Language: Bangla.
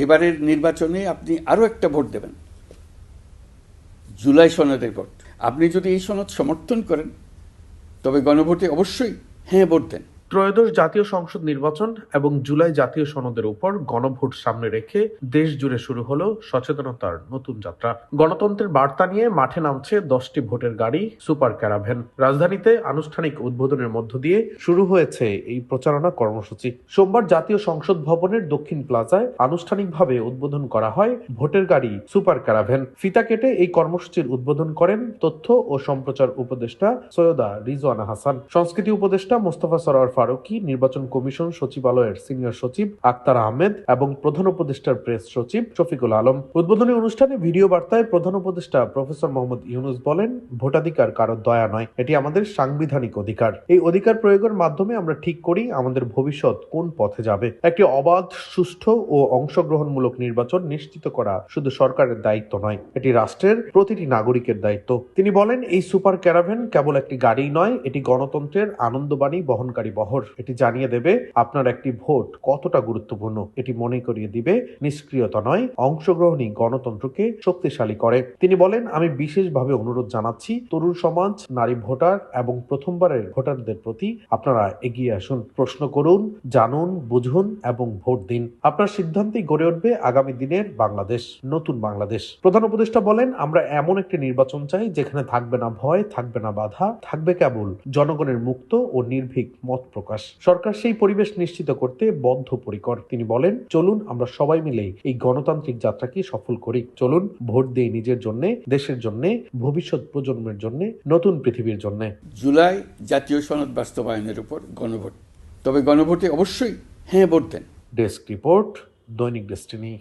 এবারের নির্বাচনে আপনি আরও একটা ভোট দেবেন, জুলাই সনদের ভোট। আপনি যদি এই সনদ সমর্থন করেন তবে গণভোটে অবশ্যই হ্যাঁ ভোট দেন। ত্রয়োদশ জাতীয় সংসদ নির্বাচন এবং জুলাই জাতীয় সনদের উপর গণভোট সামনে রেখে দেশ জুড়ে শুরু হলো সচেতনতার নতুন যাত্রা। গণতন্ত্রের বার্তা নিয়ে মাঠে নামছে 10টি ভোটের গাড়ি, সুপার ক্যারাভ্যান। রাজধানীতে আনুষ্ঠানিক উদ্বোধনের মধ্য দিয়ে শুরু হয়েছে এই প্রচারণা কর্মসূচি। সোমবার জাতীয় সংসদ ভবনের দক্ষিণ প্লাজায় আনুষ্ঠানিকভাবে উদ্বোধন করা হয় ভোটের গাড়ি সুপার ক্যারাভ্যান। ফিতা কেটে এই কর্মসূচির উদ্বোধন করেন তথ্য ও সম্প্রচার উপদেষ্টা সৈয়দা রিজওয়ানা হাসান, সংস্কৃতি উপদেষ্টা মোস্তফা সরোয়ার ফারুকী, নির্বাচন কমিশন সচিবালয়ের সিনিয়র সচিব আক্তার আহমেদ এবং প্রধান উপদেষ্টার প্রেস সচিব শফিকুল আলম। উদ্বোধনী অনুষ্ঠানে ভিডিও বার্তায় প্রধান উপদেষ্টা প্রফেসর মোহাম্মদ ইউনুস বলেন, ভোটাধিকার কারো দয়া নয়, এটি আমাদের সাংবিধানিক অধিকার। এই অধিকার প্রয়োগের মাধ্যমে আমরা ঠিক করি আমাদের ভবিষ্যৎ কোন পথে যাবে। একটি অবাধ, সুষ্ঠু ও অংশগ্রহণমূলক নির্বাচন নিশ্চিত করা শুধু সরকারের দায়িত্ব নয়, এটি রাষ্ট্রের প্রতিটি নাগরিকের দায়িত্ব। তিনি বলেন, এই সুপার ক্যারাভ্যান কেবল একটি গাড়ি নয়, এটি গণতন্ত্রের আনন্দবাণী বহনকারী বহর। এটি জানিয়ে দেবে আপনার একটি ভোট কতটা গুরুত্বপূর্ণ। এটি মনে করিয়ে দিবে নিষ্ক্রিয়তা নয়, অংশগ্রহণই গণতন্ত্রকে শক্তিশালী করে। তিনি বলেন, আমি বিশেষভাবে অনুরোধ জানাচ্ছি তরুণ সমাজ, নারী ভোটার এবং প্রথমবারের ভোটারদের প্রতি আপনারা এগিয়ে আসুন, প্রশ্ন করুন, জানুন, বুঝুন এবং ভোট দিন। আপনার সিদ্ধান্তেই গড়ে উঠবে আগামী দিনের বাংলাদেশ, নতুন বাংলাদেশ। প্রধান উপদেষ্টা বলেন, আমরা এমন একটি নির্বাচন চাই যেখানে থাকবে না ভয়, থাকবে না বাধা, থাকবে কেবল জনগণের মুক্ত ও নির্ভীক মত প্রকাশ। সরকার সেই পরিবেশ নিশ্চিত করতে বদ্ধপরিকর। তিনি বলেন, চলুন আমরা সবাই মিলে এই গণতান্ত্রিক যাত্রাকে সফল করি। চলুন ভোট দেই নিজের জন্য, দেশের জন্য, ভবিষ্যৎ প্রজন্মের জন্য, নতুন পৃথিবীর জন্য। জুলাই জাতীয় সনদ বাস্তবায়নের উপর গণভোট, তবে গণভোটে অবশ্যই হ্যাঁ ভোট দেন। ডেস্ক রিপোর্ট, দৈনিক ডেস্টিনি।